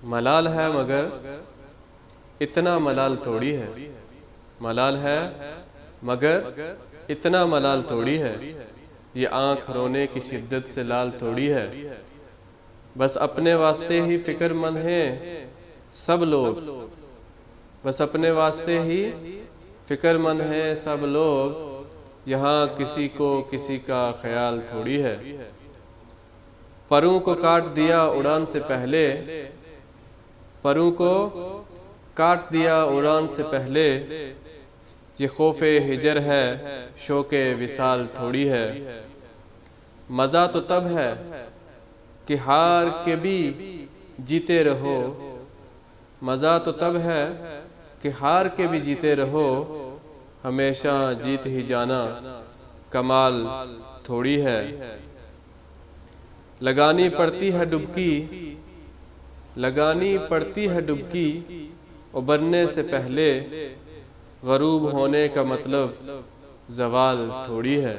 मलाल है मगर इतना मलाल थोड़ी है। मलाल है मगर इतना मलाल थोड़ी है। ये आँख रोने की शिद्दत से लाल थोड़ी है। बस अपने वास्ते ही फिक्रमंद हैं सब लोग। बस अपने वास्ते ही फिक्रमंद हैं सब लोग। यहाँ किसी को किसी का ख्याल थोड़ी है। परों को काट दिया उड़ान से पहले, परों को काट दिया उड़ान से पहले। ये खौफे हिजर है शौके विसाल थोड़ी है। मज़ा तो तब है कि हार के भी जीते रहो। मज़ा तो तब है कि हार के भी जीते रहो। हमेशा जीत ही जाना कमाल थोड़ी है। लगानी पड़ती है डुबकी, लगानी पड़ती है डुबकी। उबरने से पहले गरूब होने का मतलब ज़वाल थोड़ी है।